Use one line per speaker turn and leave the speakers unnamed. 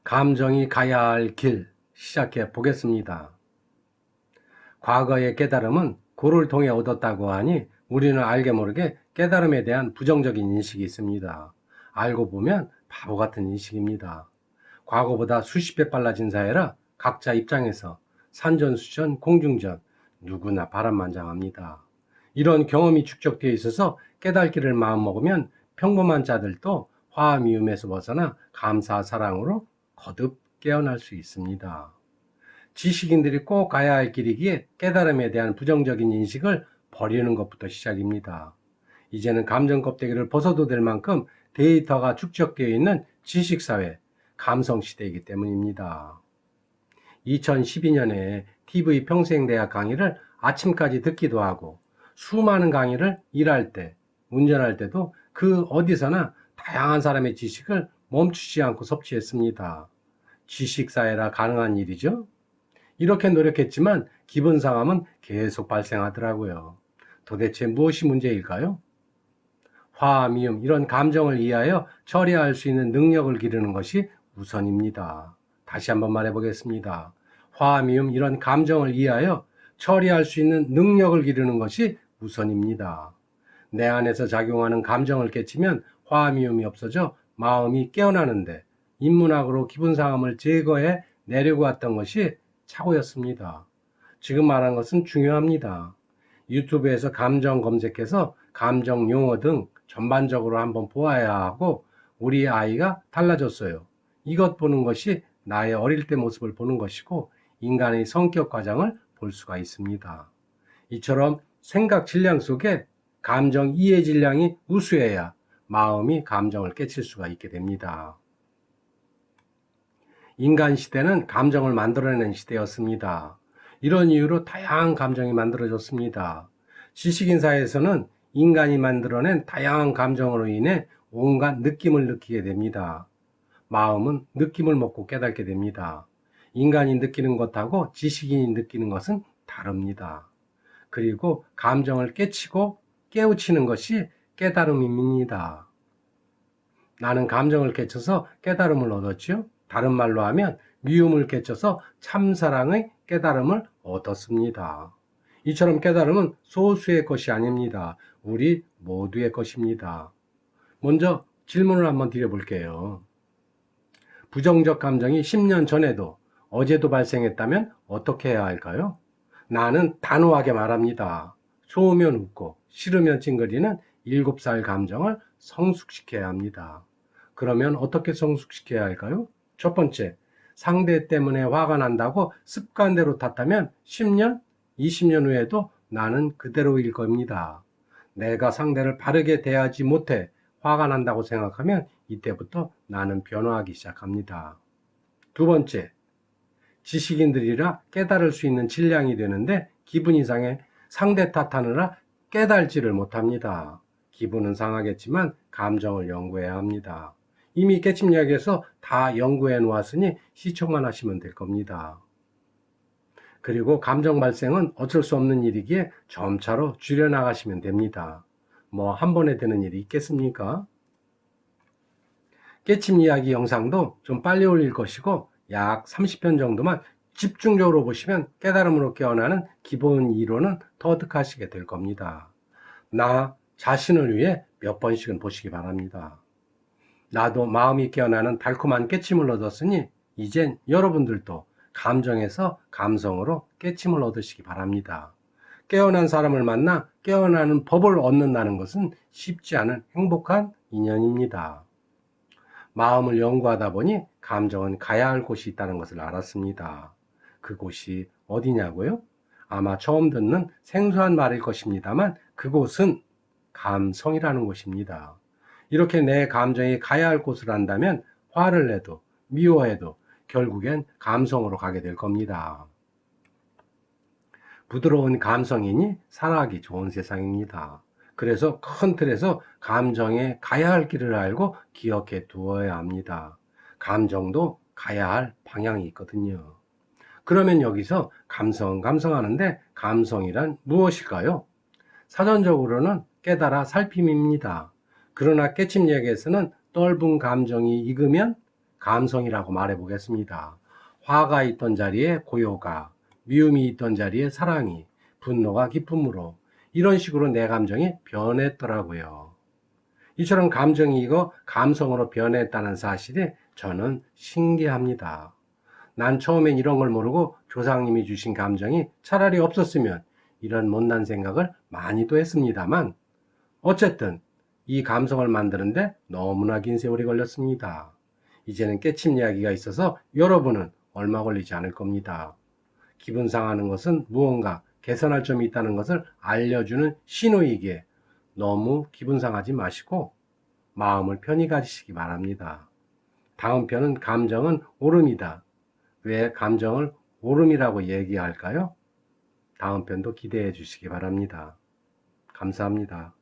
감정이 가야 할 길 시작해 보겠습니다. 과거의 깨달음은 고를 통해 얻었다고 하니 우리는 알게 모르게 깨달음에 대한 부정적인 인식이 있습니다. 알고 보면 바보 같은 인식입니다. 과거보다 수십 배 빨라진 사회라 각자 입장에서 산전수전, 공중전 누구나 바람만장합니다. 이런 경험이 축적되어 있어서 깨닫기를 마음먹으면 평범한 자들도 화와 미움에서 벗어나 감사, 사랑으로 거듭 깨어날 수 있습니다. 지식인들이 꼭 가야 할 길이기에 깨달음에 대한 부정적인 인식을 버리는 것부터 시작입니다. 이제는 감정 껍데기를 벗어도 될 만큼 데이터가 축적되어 있는 지식사회, 감성시대이기 때문입니다. 2012년에 TV 평생대학 강의를 아침까지 듣기도 하고 수많은 강의를 일할 때, 운전할 때도 그 어디서나 다양한 사람의 지식을 멈추지 않고 섭취했습니다. 지식사회라 가능한 일이죠. 이렇게 노력했지만 기분 상함은 계속 발생하더라고요. 도대체 무엇이 문제일까요? 화, 미움 이런 감정을 이해하여 처리할 수 있는 능력을 기르는 것이 우선입니다. 다시 한번 말해보겠습니다. 화, 미움 이런 감정을 이해하여 처리할 수 있는 능력을 기르는 것이 우선입니다. 내 안에서 작용하는 감정을 깨치면 화, 미움이 없어져 마음이 깨어나는데 인문학으로 기분 상함을 제거해 내려고 했던 것이 착오였습니다. 지금 말한 것은 중요합니다. 유튜브에서 감정 검색해서 감정 용어 등 전반적으로 한번 보아야 하고 우리 아이가 달라졌어요. 이것 보는 것이 나의 어릴 때 모습을 보는 것이고 인간의 성격 과정을 볼 수가 있습니다. 이처럼 생각 질량 속에 감정 이해 질량이 우수해야 마음이 감정을 깨칠 수가 있게 됩니다. 인간 시대는 감정을 만들어내는 시대였습니다. 이런 이유로 다양한 감정이 만들어졌습니다. 지식인 사회에서는 인간이 만들어낸 다양한 감정으로 인해 온갖 느낌을 느끼게 됩니다. 마음은 느낌을 먹고 깨닫게 됩니다. 인간이 느끼는 것하고 지식인이 느끼는 것은 다릅니다. 그리고 감정을 깨치고 깨우치는 것이 깨달음입니다. 나는 감정을 깨쳐서 깨달음을 얻었죠. 다른 말로 하면 미움을 깨쳐서 참사랑의 깨달음을 얻었습니다. 이처럼 깨달음은 소수의 것이 아닙니다. 우리 모두의 것입니다. 먼저 질문을 한번 드려볼게요. 부정적 감정이 10년 전에도 어제도 발생했다면 어떻게 해야 할까요? 나는 단호하게 말합니다. 좋으면 웃고 싫으면 찡그리는 7살 감정을 성숙시켜야 합니다. 그러면 어떻게 성숙시켜야 할까요? 첫 번째, 상대 때문에 화가 난다고 습관대로 탓하면 10년, 20년 후에도 나는 그대로일 겁니다. 내가 상대를 바르게 대하지 못해 화가 난다고 생각하면 이때부터 나는 변화하기 시작합니다. 두 번째, 지식인들이라 깨달을 수 있는 질량이 되는데 기분 이상해 상대 탓하느라 깨달지를 못합니다. 기분은 상하겠지만 감정을 연구해야 합니다. 이미 깨침 이야기에서 다 연구해 놓았으니 시청만 하시면 될 겁니다. 그리고 감정 발생은 어쩔 수 없는 일이기에 점차로 줄여나가시면 됩니다. 뭐 한 번에 되는 일이 있겠습니까? 깨침 이야기 영상도 좀 빨리 올릴 것이고 약 30편 정도만 집중적으로 보시면 깨달음으로 깨어나는 기본 이론은 터득하시게 될 겁니다. 나 자신을 위해 몇 번씩은 보시기 바랍니다. 나도 마음이 깨어나는 달콤한 깨침을 얻었으니 이젠 여러분들도 감정에서 감성으로 깨침을 얻으시기 바랍니다. 깨어난 사람을 만나 깨어나는 법을 얻는다는 것은 쉽지 않은 행복한 인연입니다. 마음을 연구하다 보니 감정은 가야 할 곳이 있다는 것을 알았습니다. 그곳이 어디냐고요? 아마 처음 듣는 생소한 말일 것입니다만 그곳은 감성이라는 곳입니다. 이렇게 내 감정이 가야 할 곳을 안다면 화를 내도 미워해도 결국엔 감성으로 가게 될 겁니다. 부드러운 감성이니 살아가기 좋은 세상입니다. 그래서 큰 틀에서 감정에 가야 할 길을 알고 기억해 두어야 합니다. 감정도 가야 할 방향이 있거든요. 그러면 여기서 감성하는데 감성이란 무엇일까요? 사전적으로는 깨달아 살핌입니다. 그러나 깨침 얘기에서는 떫은 감정이 익으면 감성이라고 말해 보겠습니다. 화가 있던 자리에 고요가, 미움이 있던 자리에 사랑이, 분노가 기쁨으로 이런 식으로 내 감정이 변했더라고요. 이처럼 감정이 이거 감성으로 변했다는 사실에 저는 신기합니다. 난 처음엔 이런 걸 모르고 조상님이 주신 감정이 차라리 없었으면 이런 못난 생각을 많이도 했습니다만 어쨌든 이 감성을 만드는데 너무나 긴 세월이 걸렸습니다. 이제는 깨침 이야기가 있어서 여러분은 얼마 걸리지 않을 겁니다. 기분 상하는 것은 무언가 개선할 점이 있다는 것을 알려주는 신호이기에 너무 기분 상하지 마시고 마음을 편히 가지시기 바랍니다. 다음 편은 감정은 오름이다. 왜 감정을 오름이라고 얘기할까요? 다음 편도 기대해 주시기 바랍니다. 감사합니다.